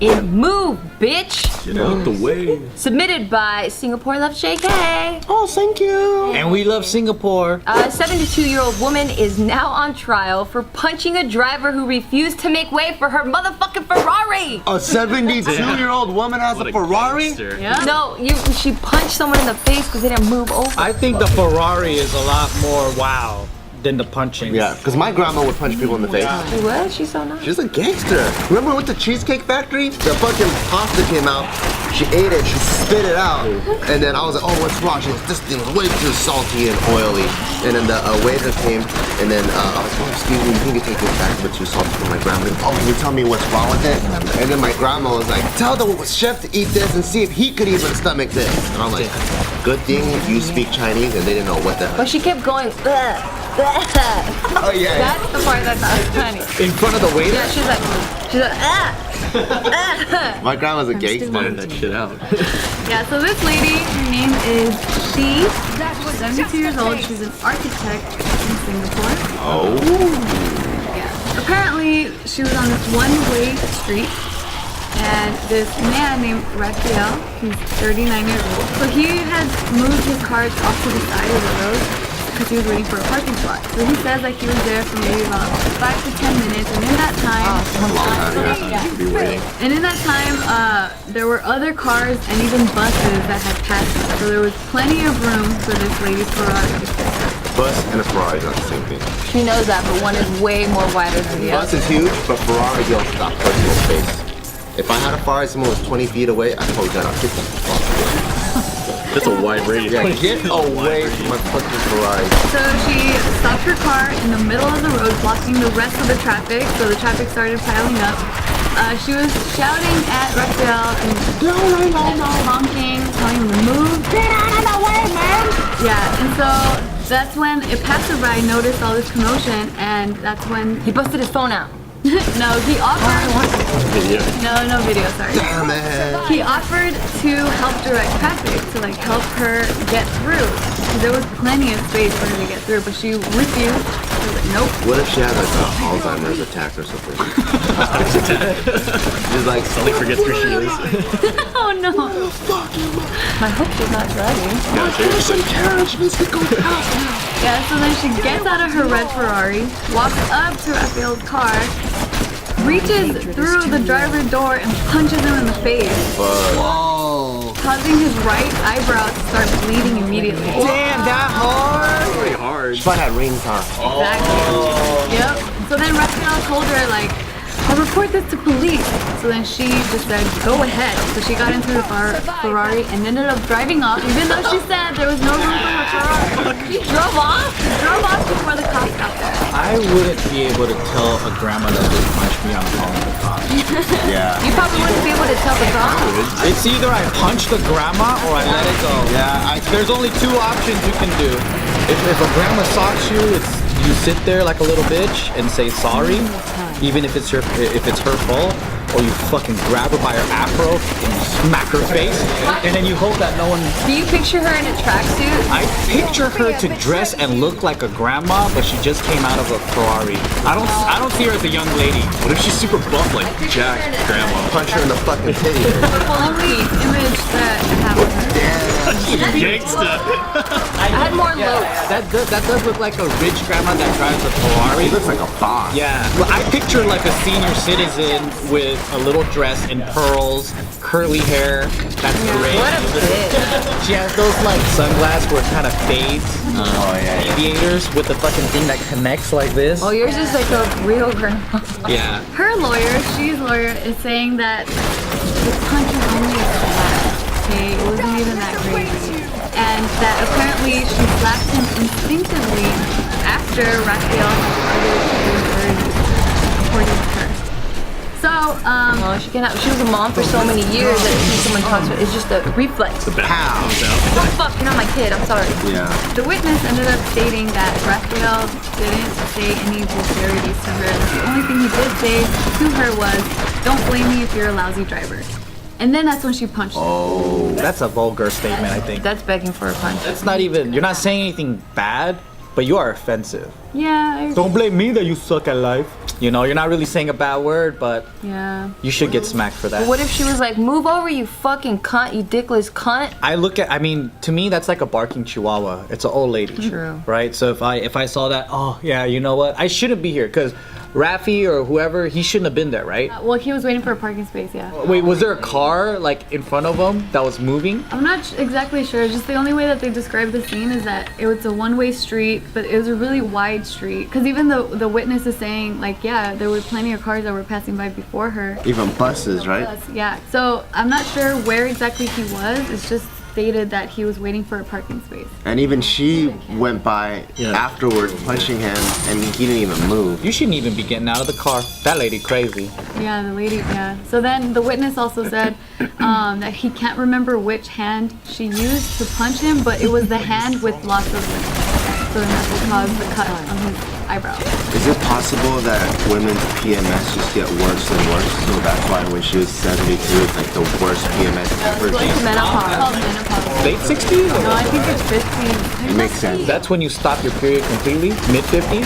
in Move, bitch. Get out the way. Submitted by Singapore Love JK. Oh, thank you. And we love Singapore. A 72-year-old woman is now on trial for punching a driver who refused to make way for her motherfucking Ferrari. A 72-year-old woman has a Ferrari? Yeah. No, she punched someone in the face because they didn't move over. I think the Ferrari is a lot more wow than the punching. Yeah, because my grandma would punch people in the face. She was? She's so nice. She's a gangster. Remember we went to Cheesecake Factory? The fucking pasta came out. She ate it, she spit it out. And then I was like, oh, what's wrong? She's like, this thing was way too salty and oily. And then the waiter came, and then I was like, oh, excuse me, you think you take this back a bit too salty for my grandma? Oh, can you tell me what's wrong with it? And then my grandma was like, tell the chef to eat this and see if he could even stomach this. And I'm like, good thing you speak Chinese, and they didn't know what the hell. But she kept going, ugh. Oh yeah. That's the part that's not funny. In front of the waiter? Yeah, she's like, My grandma's a gangster. Find that shit out. Yeah, so this lady, her name is She, 72 years old. She's an architect in Singapore. Oh. Yeah. Apparently, she was on this one-way street, and this man named Raphael, he's 39 years old. So he had moved his cars off to the side of the road because he was waiting for a parking spot. So he says like he was there for maybe about 5 to 10 minutes, and in that time, there were other cars and even buses that had passed us. So there was plenty of room for this lady's Ferrari to fit. Bus and a Ferrari is not the same thing. She knows that, but one is way more wider than the other. Bus is huge, but Ferrari goes stop personal space. If I had a Ferrari, someone was 20 feet away, I'd probably got out 50 That's a wide range. Yeah, get away from my fucking Ferrari. So she stopped her car in the middle of the road, blocking the rest of the traffic. So the traffic started piling up. She was shouting at Raphael and honking, telling him to move. Get out of the way, man! Yeah, and so that's when a passerby noticed all this commotion, and that's when He busted his phone out. no, he offered. No video, sorry. Damn it. He offered to help direct traffic, to like help her get through. There was plenty of space for her to get through, but she refused. She was like, nope. What if she had like an Alzheimer's attack or something? She's like, Suddenly forgets who she is. Oh no. I hope she's not driving. Yeah, so then she gets out of her red Ferrari, walks up to Raphael's car, reaches through the driver's door and punches him in the face. Whoa. Causing his right eyebrow to start bleeding immediately. Damn, that hard. Pretty hard. she probably had rings on. Exactly. Yep. So then Raphael told her like, I'll report this to police. So then she just said, go ahead. So she got into the Ferrari and ended up driving off, even though she said there was no room for her Ferrari. She drove off? She drove off before the cops got there. I wouldn't be able to tell a grandma that just punched me I'm calling the cops. Yeah. You probably wouldn't be able to tell the cops. It's either I punch the grandma or I let it go. Yeah, There's only two options you can do. If a grandma socks you, you sit there like a little bitch and say sorry, even if it's her fault, or you fucking grab her by her afro and smack her face, and then you hope that no one. Do you picture her in a tracksuit? I picture her to dress and look like a grandma, but she just came out of a Ferrari. I don't see her as a young lady. What if she's super buff like Jack Grandma? punch her in the fucking titty. The only image that I have of her. Gangsta. I had more looks. That does look like a rich grandma that drives a Ferrari. He looks like a boss. Yeah, well, I picture like a senior citizen with a little dress and pearls, curly hair. That's great. What a bitch. She has those like sunglasses where it kind of fades, aviators with the fucking thing that connects like this. Oh, yours is like a real grandma. Yeah. Her lawyer, she's lawyer, is saying that the punch was only a slap. Okay, it wasn't even that crazy. And that apparently she slapped him instinctively after Raphael started doing dirty, according to her. So, Oh, she was a mom for so many years that if someone talks to her, it's just a reflex. Pow. Oh fuck, you're not my kid, I'm sorry. Yeah. the witness ended up stating that Raphael didn't say any vulgarities to her. The only thing he did say to her was, don't blame me if you're a lousy driver. And then that's when she punched him. Oh, that's a vulgar statement, I think. That's begging for a punch. That's not even. You're not saying anything bad. but you are offensive. Yeah. Don't blame me that you suck at life. You know, you're not really saying a bad word, but Yeah. you should get smacked for that. What if she was like, move over, you fucking cunt, you dickless cunt? I mean, to me, that's like a barking chihuahua. It's an old lady. True. Right? So if I saw that, oh, yeah, you know what? I shouldn't be here because Rafi or whoever, he shouldn't have been there, right? Well, he was waiting for a parking space, yeah. Wait, was there a car like in front of him that was moving? I'm not exactly sure. Just the only way that they described the scene is that it was a one-way street, but it was a really wide street. Because even the witness is saying, like, yeah, there were plenty of cars that were passing by before her. Even buses, right? Yeah. So I'm not sure where exactly he was. It's just stated that he was waiting for a parking space. And even she went by afterwards, punching him, and he didn't even move. You shouldn't even be getting out of the car. That lady crazy. Yeah, the lady, yeah. So then the witness also said that he can't remember which hand she used to punch him, but it was the hand with lots of lymph. So then that's what caused the cut on his eyebrow. Is it possible that women's PMS just get worse and worse? So that's why when she was 72, it's like the worst PMS ever. It's called menopause. Late 60s? No, I think it's 50. It makes sense. That's when you stop your period completely? Mid 50s?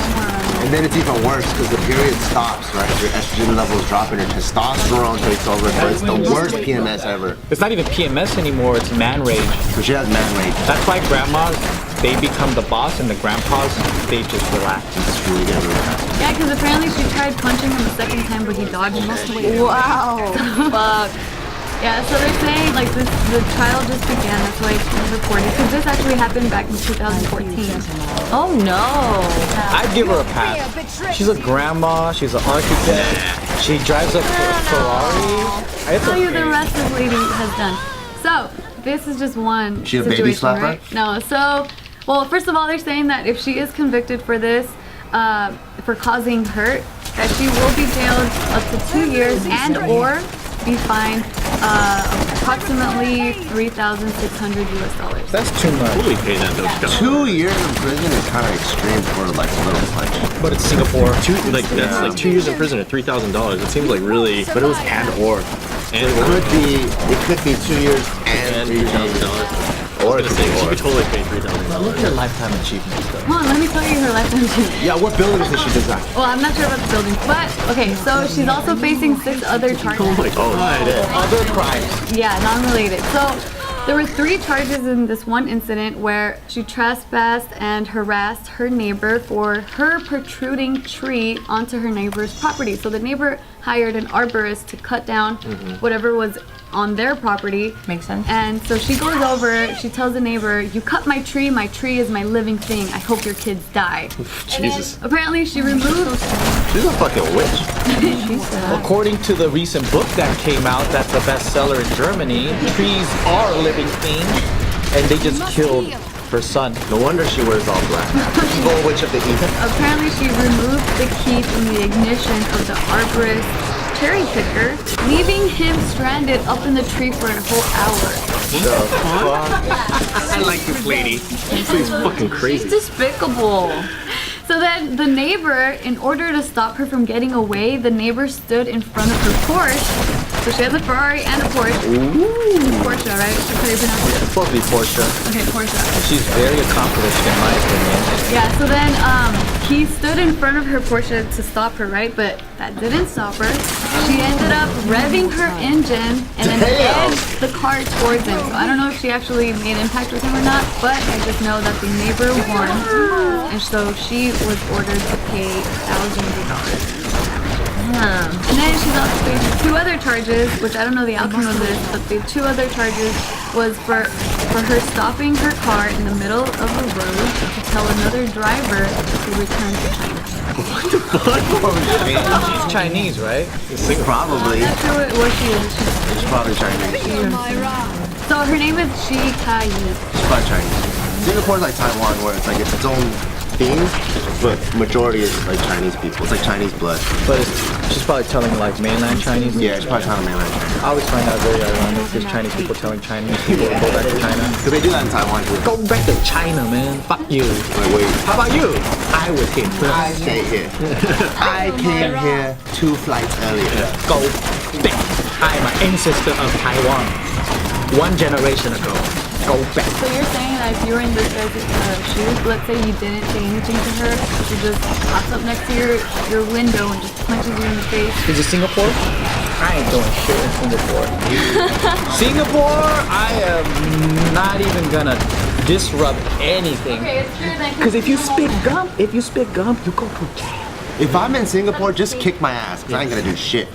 And then it's even worse because the period stops, right? Your estrogen levels drop and your testosterone takes over. So it's the worst PMS ever. It's not even PMS anymore, it's man rage. So she has man rage. That's why grandmas, they become the boss, and the grandpas, they just relax. It's really good. Yeah, because apparently she tried punching him a second time, but he dodged it. Wow. Fuck. Yeah, so they're saying like the trial just began. That's why it's reported. Because this actually happened back in 2014. Oh no. I'd give her a pass. She's a grandma, she's an architect, she drives a Ferrari. I'll tell you the rest this lady has done. So, this is just one She a situation, baby slapper? right? No, so, well, first of all, they're saying that if she is convicted for this, for causing hurt, that she will be jailed up to 2 years and or be fined approximately $3,600 US. That's too much. Totally pay that those 2 years in prison is kind of extreme for like a little punch. But it's Singapore. That's like 2 years in prison at $3,000. It seems like really, but it was and or. And It could be 2 years and $3,000. Or She could totally pay $3,000. Look at her lifetime achievements, though. Hold on, let me tell you her lifetime achievement. Yeah, what buildings did she design? Well, I'm not sure about the building, but okay, so she's also facing 6 other charges. Oh my god. Other crimes. Yeah, non-related. So there were 3 charges in this one incident where she trespassed and harassed her neighbor for her protruding tree onto her neighbor's property. So the neighbor hired an arborist to cut down whatever was on their property. Makes sense. And so she goes over, she tells the neighbor, "You cut my tree is my living thing. I hope your kids die." Jesus. Apparently she removed She's a fucking witch. According to the recent book that came out, that's a bestseller in Germany, trees are living things, and they just killed her son. No wonder she wears all black. Evil witch of the east. Apparently she removed the key from the ignition of the arborist cherry picker, leaving him stranded up in the tree for a whole hour. I like this lady. This lady's fucking crazy. It's despicable. So then the neighbor, in order to stop her from getting away, the neighbor stood in front of her Porsche. So she has a Ferrari and a Porsche. Porsche, right? That's how you pronounce it. It's supposed to be Portia. Okay, Porsche. She's very accomplished, in my opinion. Yeah, so then he stood in front of her Porsche to stop her, right? But that didn't stop her. She ended up revving her engine and then edged the car towards him. So I don't know if she actually made impact with him or not, but I just know that the neighbor won. And so she was ordered to pay thousands of dollars. And then she's also facing 2 other charges, which I don't know the outcome of this, but the 2 other charges was for her stopping her car in the middle of the road to tell another driver to return to China. She's Chinese, right? Probably. I'm not sure what she is. She's probably Chinese. So her name is Shi Kai. She's probably Chinese. Singapore's like Taiwan, where it's like it's its own thing, but majority is like Chinese people. It's like Chinese blood. But she's probably telling like mainland Chinese. Yeah, she's probably telling mainland China. I always find that very ironic. There's Chinese people telling Chinese people to go back to China. Because they do that in Taiwan too. Go back to China, man. Fuck you. Wait. How about you? I was here I first. stay here. I came here 2 flights earlier. Go back. I'm an ancestor of Taiwan. 1 generation ago. Go back. So you're saying that if you were in this guy's shoes, let's say you didn't say anything to her, she just pops up next to your window and just punches you in the face. Is it Singapore? I ain't doing shit in Singapore. Singapore, I am not even gonna disrupt anything. Okay, it's true then. Because if you spit gum, you go to jail. If I'm in Singapore, just kick my ass, because I ain't gonna do shit.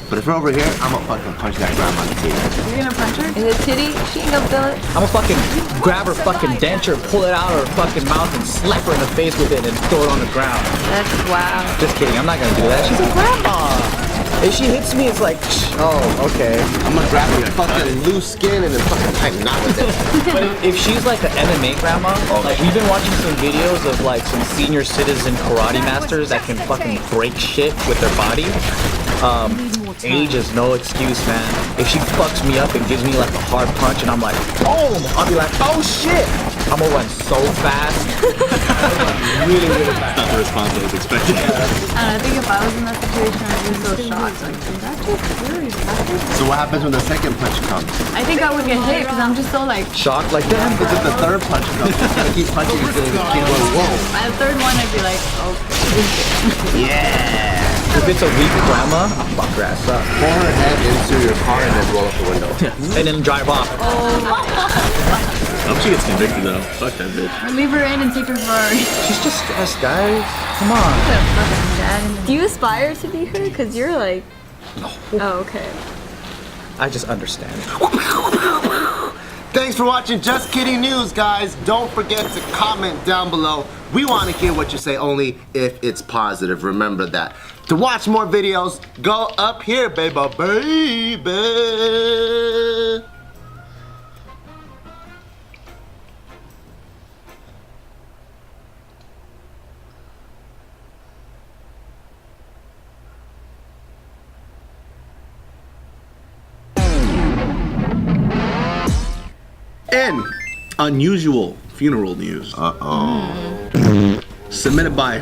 But if we're over here, I'm gonna fucking punch that grandma in the teeth. You're gonna punch her? In the titty, she ain't gonna feel it. I'm gonna fucking grab her fucking denture, pull it out of her fucking mouth, and slap her in the face with it and throw it on the ground. That's wow. Just kidding, I'm not gonna do that. She's a grandma. If she hits me, it's like, oh, okay. I'm gonna grab her fucking loose skin and then fucking tie a knot with it. But if she's like an MMA grandma, like we've been watching some videos of like some senior citizen karate masters that can fucking break shit with their body. Age is no excuse, man. If she fucks me up and gives me like a hard punch and I'm like, boom, I'll be like, oh shit. I'm gonna run so fast. Really, really fast. Not the response I was expecting. I think if I was in that situation, I'd be so shocked. Like, did that just really happen? So what happens when the second punch comes? I think I would get hit because I'm just so like. Shocked like that. It's if the third punch comes. You gotta keep punching until you keep going, whoa. By the third one, I'd be like, okay. Yeah. If it's a weak grandma, I'll fuck her ass up. Pour her head into your car and then roll up the window. And then drive off. I hope she gets convicted though. Fuck that bitch. Or leave her in and take her Ferrari. She's just stressed, guys. Come on. Do you aspire to be her? Because you're like. No. Oh, okay. I just understand. Thanks for watching Just Kidding News, guys. Don't forget to comment down below. We want to hear what you say only if it's positive. Remember that. To watch more videos, go up here, baby. And unusual funeral news. Submitted by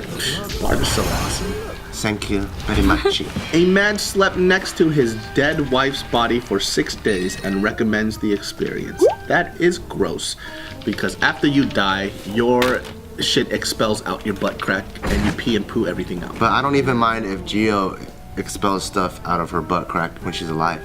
Bart is so awesome. Thank you very much. A man slept next to his dead wife's body for 6 days and recommends the experience. That is gross, because after you die, your shit expels out your butt crack and you pee and poo everything out. But I don't even mind if Gio expels stuff out of her butt crack when she's alive.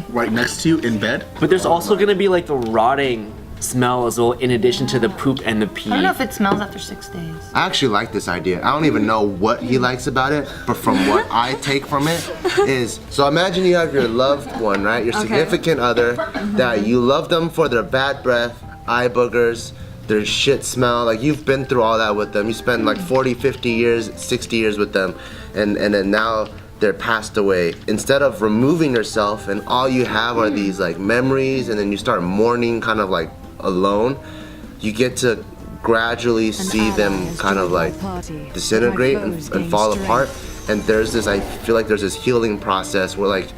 Right next to you in bed. But there's also gonna be like the rotting smell as well, in addition to the poop and the pee. I don't know if it smells after 6 days. I actually like this idea. I don't even know what he likes about it, but from what I take from it is, so imagine you have your loved one, right? Your significant other, that you love them for their bad breath, eye boogers, their shit smell. Like you've been through all that with them. You spend like 40, 50 years, 60 years with them, and then now they're passed away. Instead of removing yourself and all you have are these like memories, and then you start mourning kind of like alone, you get to gradually see them kind of like disintegrate and fall apart. And there's this, I feel like there's this healing process where like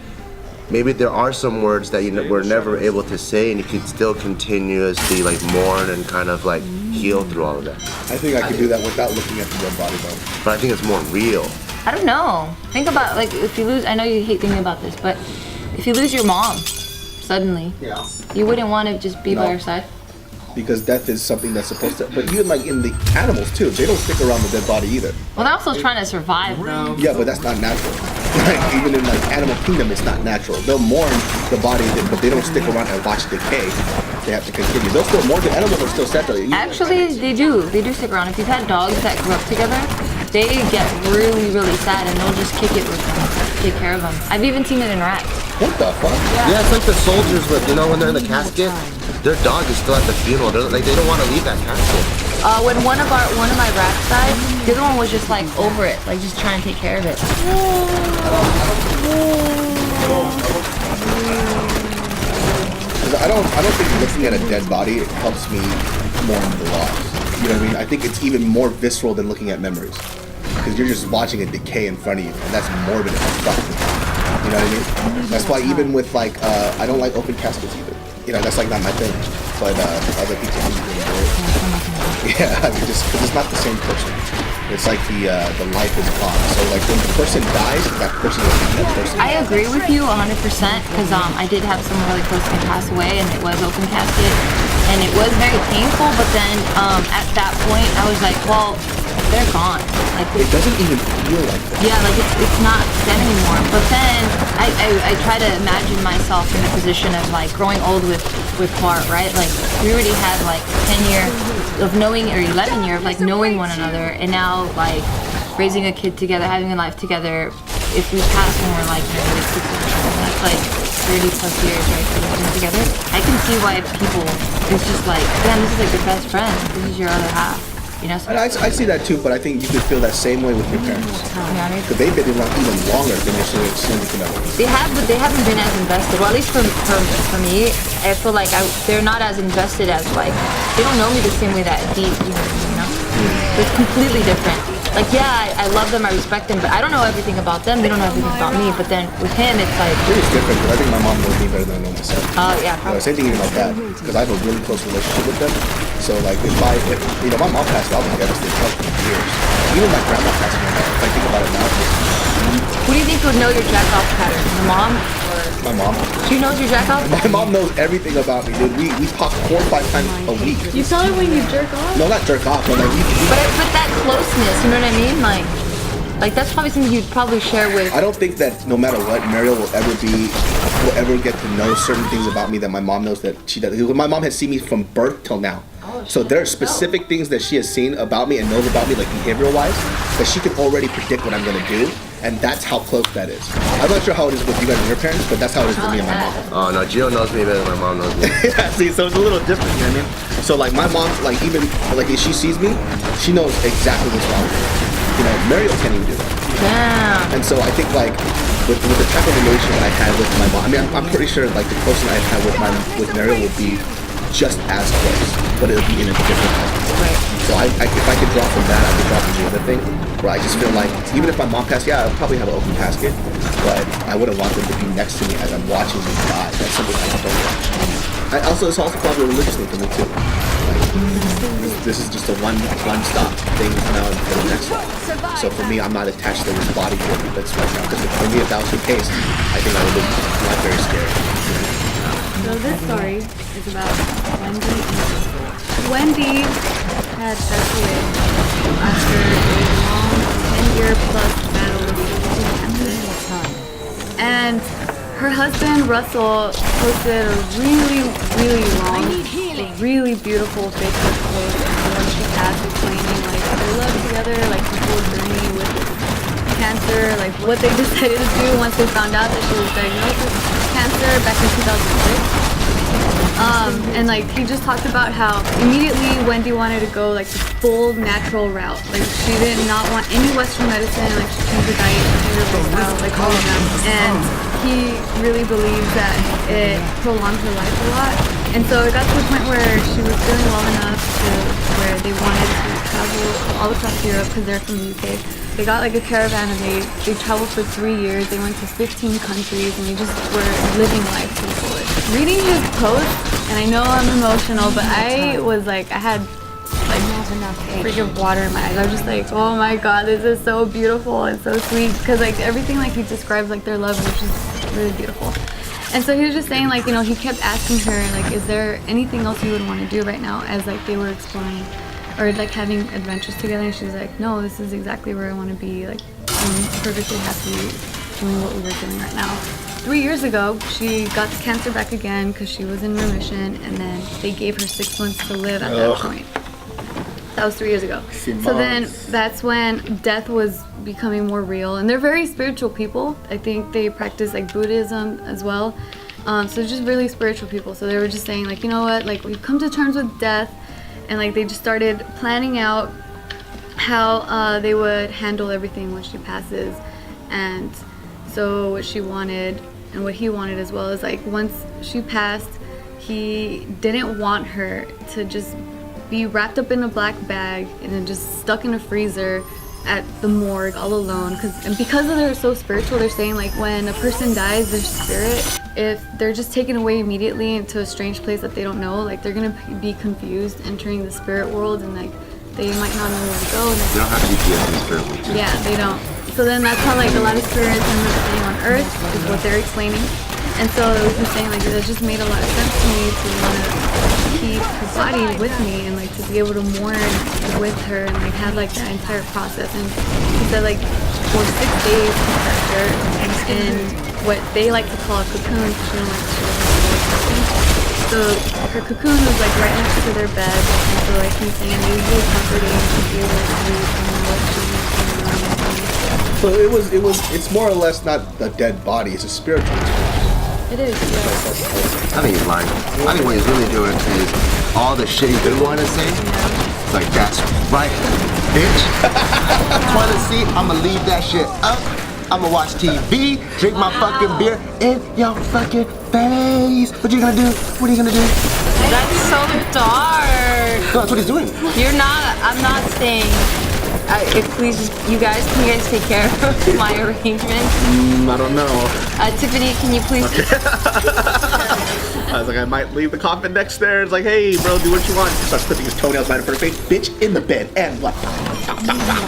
maybe there are some words that you were never able to say, and you could still continuously like mourn and kind of like heal through all of that. I think I could do that without looking at the dead body though. But I think it's more real. I don't know. Think about, like, if you lose, I know you hate thinking about this, but if you lose your mom suddenly, you wouldn't want to just be by her side? Because death is something that's supposed to, but even like in the animals too, they don't stick around the dead body either. Well, they're also trying to survive, though. Yeah, but that's not natural. Like, even in like animal kingdom, it's not natural. They'll mourn the body, but they don't stick around and watch decay. They have to continue. They'll still mourn. The animals are still separate. Actually, they do. They do stick around. If you've had dogs that grew up together, they get really, really sad, and they'll just kick it with them, take care of them. I've even seen it in rats. What the fuck? Yeah, it's like the soldiers with, you know, when they're in the casket, their dog is still at the funeral. They're like, they don't want to leave that casket. When one of my rats died, the other one was just like over it, like just trying to take care of it. I don't think looking at a dead body it helps me mourn the loss. You know what I mean? I think it's even more visceral than looking at memories, because you're just watching it decay in front of you, and that's morbid as fuck. You know what I mean? That's why even with like I don't like open caskets either. that's like not my thing. But other people can do it. Yeah, I mean, just because it's not the same person. It's like the life is gone. So like when the person dies, that person will be that person. I agree with you 100% because I did have someone really close to me pass away, and it was open casket, and it was very painful. But then at that point, I was like, well, they're gone. Like it doesn't even feel like that. yeah, like it's not them anymore. But then I try to imagine myself in the position of like growing old with Clark, right? Like we already had like 10 year of knowing, or 11 year of like knowing one another, and now like raising a kid together, having a life together. If we pass when we're like late 60s, that's like 30 plus years, right? That we've been together. I can see why people, it's just like, damn, this is like your best friend. This is your other half. You know, so And I see that too, but I think you could feel that same way with your parents. Because they've been around even longer than your significant other. they have, but they haven't been as invested. Well, at least for me, I feel like they're not as invested as like, they don't know me the same way that deep, you know? So it's completely different. Like, yeah, I love them, I respect them, but I don't know everything about them. They don't know everything about me. But then with him, it's like, It is different because I think my mom knows me better than I know myself. oh yeah, Same thing even like that, because I have a really close relationship with them. So like if my mom passed, I'll be devastated for years. Even my grandma passed me. If I think about it now, Who do you think would know your jack off pattern? Your mom? my mom. She knows your jack off? My mom knows everything about me, dude. We talk 4 or 5 times a week. You tell her when you jerk off? No, not jerk off, but like But that closeness, you know what I mean? Like that's probably something you'd probably share with. I don't think that no matter what, Mariel will ever get to know certain things about me that my mom knows that she does. My mom has seen me from birth till now. So there are specific things that she has seen about me and knows about me, like behavioral wise, that she can already predict what I'm gonna do. And that's how close that is. I'm not sure how it is with you guys and your parents, but that's how it is with me and my mom. Oh no, Gio knows me better than my mom knows me. Yeah, see, so it's a little different, you know what I mean? So like my mom, like even like if she sees me, she knows exactly what's wrong with me. You know, Mariel can't even do that. Damn. And so I think like with the type of relation I had with my mom, I mean I'm pretty sure like the closest I had with Mariel would be just as close, but it would be in a different aspect. Right. So if I could draw from that, I could draw from the other thing, where I just feel like even if my mom passed, yeah, I'll probably have an open casket, but I wouldn't want them to be next to me as I'm watching them die. That's something I don't watch. It's also probably a religious thing for me too. Like, this is just a one-stop thing now until the next one. So for me, I'm not attached to this body that's right now. Because for me, if that was the case, I think I would be not very scared. So this story is about Wendy and Crystal. Wendy had passed away after a long 10-year plus battle with cancer. And her husband, Russell, posted a really long, really beautiful Facebook post when she passed, explaining like their love together, like the whole journey with cancer, like what they decided to do once they found out that she was diagnosed with cancer back in 2006. And like he just talked about how immediately Wendy wanted to go like the full natural route. Like she did not want any Western medicine. Like she changed her diet, she changed her lifestyle, like all of them. And he really believes that it prolonged her life a lot. And so it got to the point where she was feeling well enough to where they wanted to travel all across Europe because they're from the UK. They got like a caravan and they traveled for 3 years. They went to 15 countries and they just were living life to the fullest. Reading his post, and I know I'm emotional, but I was like, I had like freaking water in my eyes. I was just like, oh my god, this is so beautiful and so sweet. Because like everything like he describes like their love was just really beautiful. And so he was just saying like, you know, he kept asking her like, is there anything else you would want to do right now as like they were exploring or like having adventures together, and she was like, no, this is exactly where I want to be. Like, I'm perfectly happy doing what we were doing right now. 3 years ago, she got the cancer back again because she was in remission, and then they gave her 6 months to live at that point. That was 3 years ago. So then that's when death was becoming more real, and they're very spiritual people. I think they practice like Buddhism as well. So just really spiritual people. So they were just saying like, you know what, like we've come to terms with death. And like they just started planning out how they would handle everything when she passes. And so what she wanted and what he wanted as well is like once she passed, he didn't want her to just be wrapped up in a black bag and then just stuck in a freezer at the morgue all alone, because they're so spiritual, they're saying like when a person dies, their spirit, if they're just taken away immediately into a strange place that they don't know, like they're gonna be confused entering the spirit world, and like they might not know where to go. They don't have GPS in the spirit world. Yeah, they don't. So then that's how like a lot of spirits end up staying on Earth, is what they're explaining. And so he's saying like it just made a lot of sense to me to want to keep her body with me and like to be able to mourn with her and like have like that entire process. And he said like for 6 days he kept her in what they like to call a cocoon, because she don't like to so her cocoon was like right next to their bed, and so like he's saying it was really comforting to be able to sleep and what she was doing. So it's more or less not a dead body, it's a spiritual experience. It is, yeah. I think he's lying. I think what he's really doing is all the shit he's been wanting to say. It's like, that's right, bitch. Want to see? I'ma leave that shit up. I'ma watch TV, drink my fucking beer in your fucking face. What you gonna do? What are you gonna do? That's so dark. No, that's what he's doing. You're not. I'm not staying. If please, can you guys take care of my arrangements? I don't know. Tiffany, can you please? I was like, I might leave the coffin next there. It's like, hey, bro, do what you want. He starts clipping his toenails right in front of her face. Bitch, in the bed, and what?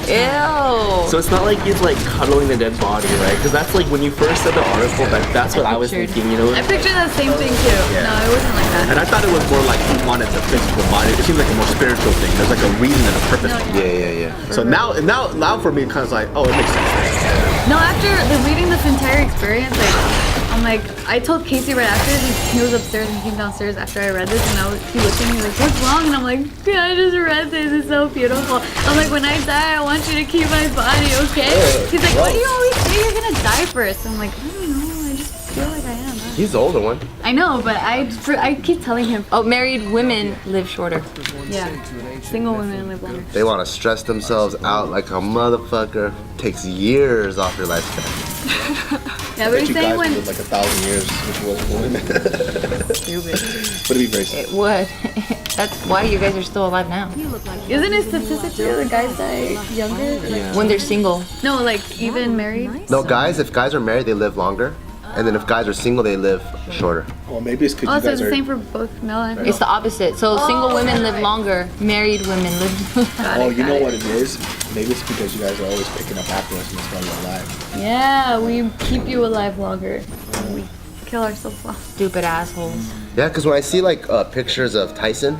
Ew. So it's not like he's like cuddling the dead body, right? Because that's like when you first said the article, that's what I was thinking, you know? I pictured the same thing too. No, it wasn't like that. And I thought it was more like he wanted the physical body. It seems like a more spiritual thing. There's like a reason and a purpose. Yeah. So now for me, it kind of like, oh, it makes sense. No, after reading this entire experience, like, I'm like, I told Casey right after, he was upstairs and came downstairs after I read this, and he looked at me like, what's wrong? And I'm like, yeah, I just read this, it's so beautiful. I'm like, when I die, I want you to keep my body, okay? He's like, why do you always say you're gonna die first? I'm like, I don't know, I just feel like I am. He's the older one. I know, but I keep telling him. Oh, married women live shorter. Yeah, single women live longer. They want to stress themselves out like a motherfucker. Takes years off your lifespan. Yeah, but You he's guys saying when live like 1,000 years, which was woman. Stupid. But it'd be very sad. It would. That's why you guys are still alive now. isn't it statistically the guys die younger? When they're single. No, like even married. No, guys, if guys are married, they live longer. And then if guys are single, they live shorter. Well, maybe it's because Oh, you so guys it's the are. same for both male and female. It's the opposite. So single women live longer. Married women live. Oh, you know what it is? Maybe it's because you guys are always picking up after us and that's why you're alive. Yeah, we keep you alive longer. We kill ourselves off. Stupid assholes. Yeah, because when I see like pictures of Tyson,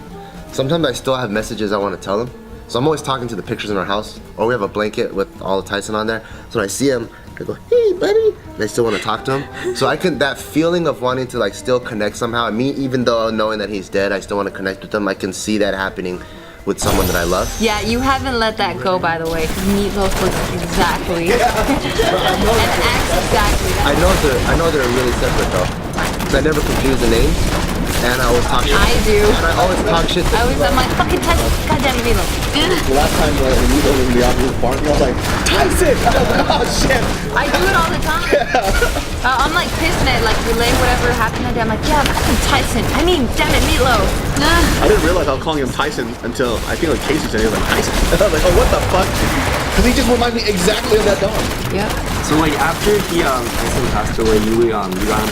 sometimes I still have messages I want to tell him. So I'm always talking to the pictures in our house, or we have a blanket with all of Tyson on there. So when I see him, I go, hey buddy, and I still want to talk to him. So that feeling of wanting to like still connect somehow, me, even though knowing that he's dead, I still want to connect with him. I can see that happening with someone that I love. Yeah, you haven't let that go, by the way, because Meatloaf looks exactly and acts exactly. I know they're really separate though. So I never confuse the names, and I always talk shit. I do. And I always talk shit to I'm like, fucking Tyson, goddamn Meatloaf. The last time when you were in the office barking, I was like, Tyson! I was like, oh shit! I do it all the time. I'm like pissed and I like relay whatever happened that day. I'm like, yeah, fucking Tyson. I mean, damn it, Meatloaf. I didn't realize I was calling him Tyson until I think like Casey said he was like Tyson. I was like, oh, what the fuck? Because he just reminded me exactly of that dog. Yeah. So like after Tyson passed away, you got him cremated, right?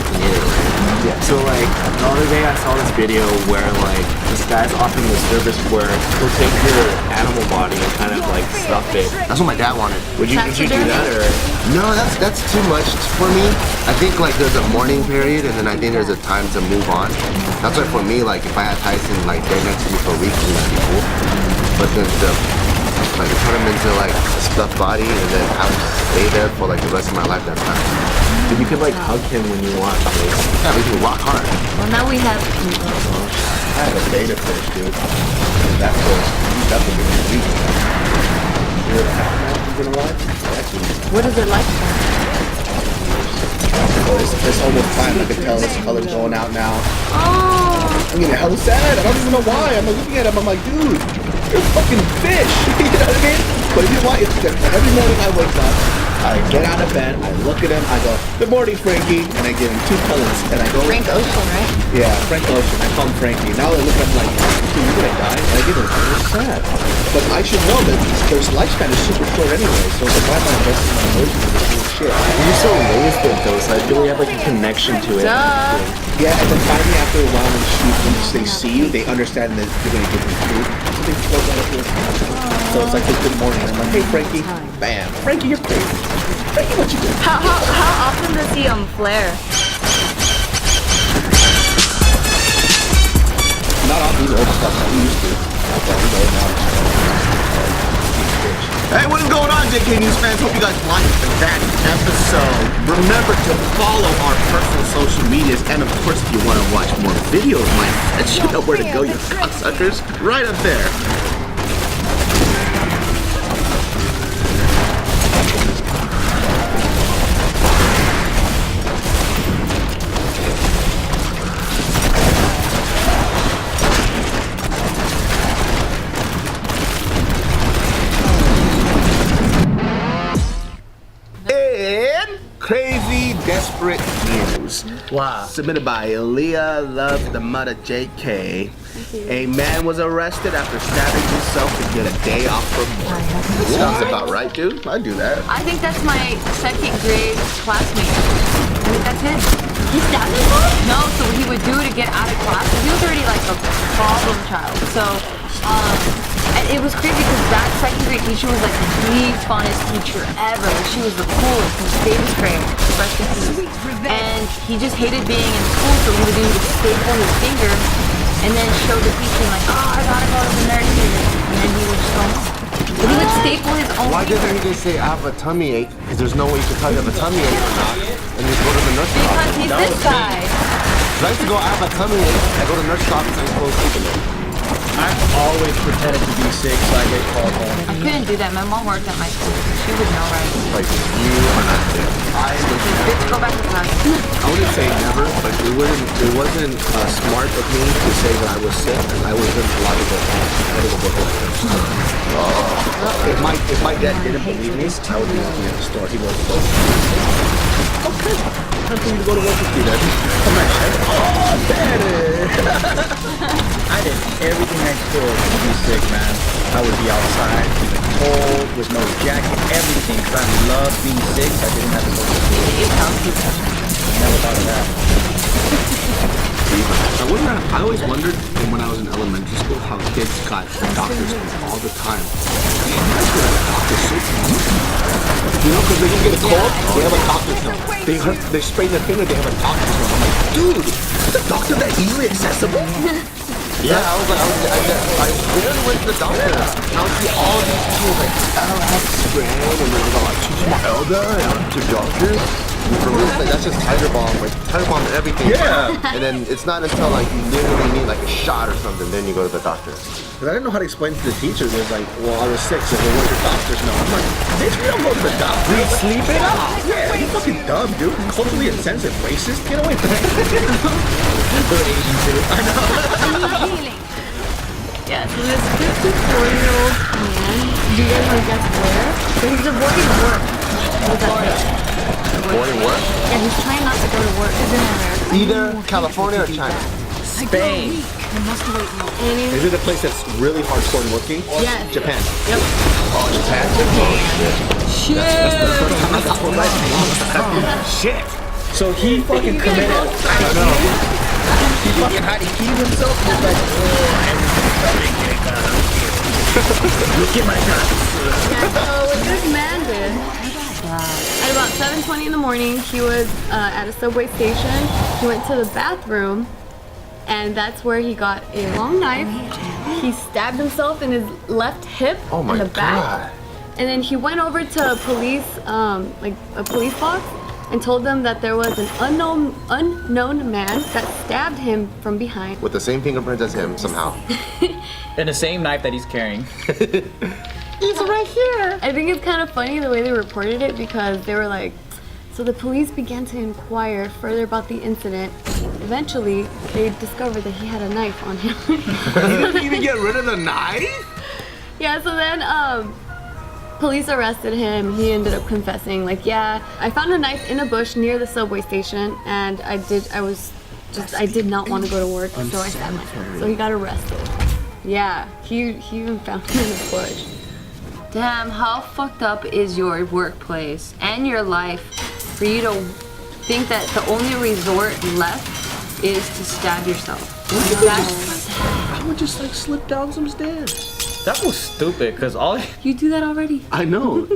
Yeah. So like the other day I saw this video where like this guy's offering the service where he'll take your animal body and kind of like stuff it. That's what my dad wanted. Would you do that or? No, that's too much for me. I think like there's a mourning period, and then I think there's a time to move on. That's why for me, like if I had Tyson like dead next to me for a week, that'd be cool. But then to turn him into like a stuffed body and then have him stay there for like the rest of my life, that's not. But you could like hug him when you want. Yeah, we can rock hard. Well, now we have Meatloaf. I had a beta fish, dude. That was a good week. Year and a half now, he's been alive. Actually, What is it like? oh, it's almost time. I can tell his color's going out now. Oh. I'm getting hella sad. I don't even know why. I'm like looking at him. I'm like, dude, you're a fucking fish. You know what I mean? But you know what? It's every morning I wake up, I get out of bed, I look at him, I go, "Good morning, Frankie," and I give him 2 pellets, and I go, Frank Ocean, right? yeah, Frank Ocean. I call him Frankie. Now they look at him like, "Dude, you're gonna die." And I give him, "It's sad." But I should know that their lifespan is super short anyway, so like, why am I investing my emotions in this little shit? You're so raised with those. I feel we have like a connection to it. Duh. Yeah, and then finally after a while, when they see you, they understand that you're gonna give them food. So they float down to us. So it's like the good morning. I'm like, "Hey, Frankie." Bam. "Frankie, you're crazy. Frankie, what you doing?" How often does he flare? Not all these old stuff that we used to. But he's old now. Hey, what is going on, JK News fans? Hope you guys liked that episode. Remember to follow our personal social medias, and of course, if you want to watch more videos, my friends, you know where to go, you cocksuckers. Right up there. Crazy Desperate News. Wow. Submitted by Leah Love the Mother JK. A man was arrested after stabbing himself to get a day off from work. Sounds about right, dude. I'd do that. I think that's my 2nd grade classmate. I think that's him. He stabbed himself? No, so what he would do to get out of class, he was already like a problem child. So, and it was crazy because that 2nd grade teacher was like the funnest teacher ever. Like, she was the coolest. Miss Davis grade, rest in peace. And he just hated being in school, so he would do is staple his finger and then show the teacher like, "Oh, I gotta go to the nursery," and then he would just go home. But he would staple his own Why finger. doesn't he just say, "I have a tummy ache"? Because there's no way you can tell you have a tummy ache or not. And just go to the nurse's Because office. he's this guy. I used to go, "I have a tummy ache." I go to the nurse's office and go sleeping there. I've always pretended to be sick so I get called home. I couldn't do that. My mom worked at my school. She would know, right? Like, you are not there. Bitch, go back to class. I wouldn't say never, but it wasn't smart of me to say that I was sick, and I wasn't logical. If my dad didn't believe me, I would be working at the store. He was okay. Time for you to go to work with you, Dad. Come on, Dad. Oh, Daddy. I did everything I could to be sick, man. I would be outside in the cold with no jacket, everything. Cause I love being sick. So I didn't have to go to school. Never thought of that. I always wondered when I was in elementary school how kids got doctor's all the time. You guys get a doctor's suit? You know, because they can get a cold, they have a doctor's note. They spray their finger, they have a doctor's note. I'm like, dude, is the doctor that easily accessible? Yeah, I literally went to the doctor. And I would see all these people like, "I don't have sprain," and then I was like, "Teach my elder," and I'm to doctor. For real, like, that's just Tiger Balm and everything. Yeah. And then it's not until like you literally need like a shot or something, then you go to the doctor. Because I didn't know how to explain to the teachers. It was like, well, I was sick, so well, where's your doctor's note? I'm like, bitch, we don't go to the doctor. We sleep it off. Yeah, you fucking dumb, dude. Culturally insensitive, racist. Get away from me. I know. Yeah, so this 54-year-old man, do you guys want to guess where? So he's avoiding work. Morning work? Yeah, he's trying not to go to work. He's in America. Either California or China. Spain. And he's, Is it a place that's really hardcore and working? yes. Japan. Yep. Oh, Japan? Shit. So he fucking committed. I know. He fucking had to keep himself. He was like, look at my guns. Yeah, so what this man did, at about 7:20 in the morning, he was at a subway station. He went to the bathroom, and that's where he got a long knife. He stabbed himself in his left hip Oh my in the back. God. And then he went over to a police, like a police box, and told them that there was an unknown man that stabbed him from behind. With the same fingerprints as him somehow. And the same knife that he's carrying. He's right here. I think it's kind of funny the way they reported it because they were like, so the police began to inquire further about the incident. Eventually, they discovered that he had a knife on him. You didn't even get rid of the knife? Yeah, so then Police arrested him. He ended up confessing, like, yeah, I found a knife in a bush near the subway station, and I did not want to go to work, so I stabbed myself. So he got arrested. Yeah, he even found it in a bush. Damn, how fucked up is your workplace and your life for you to think that the only resort left is to stab yourself? I would just like slip down some stairs. That was stupid, because all You do that already? I know.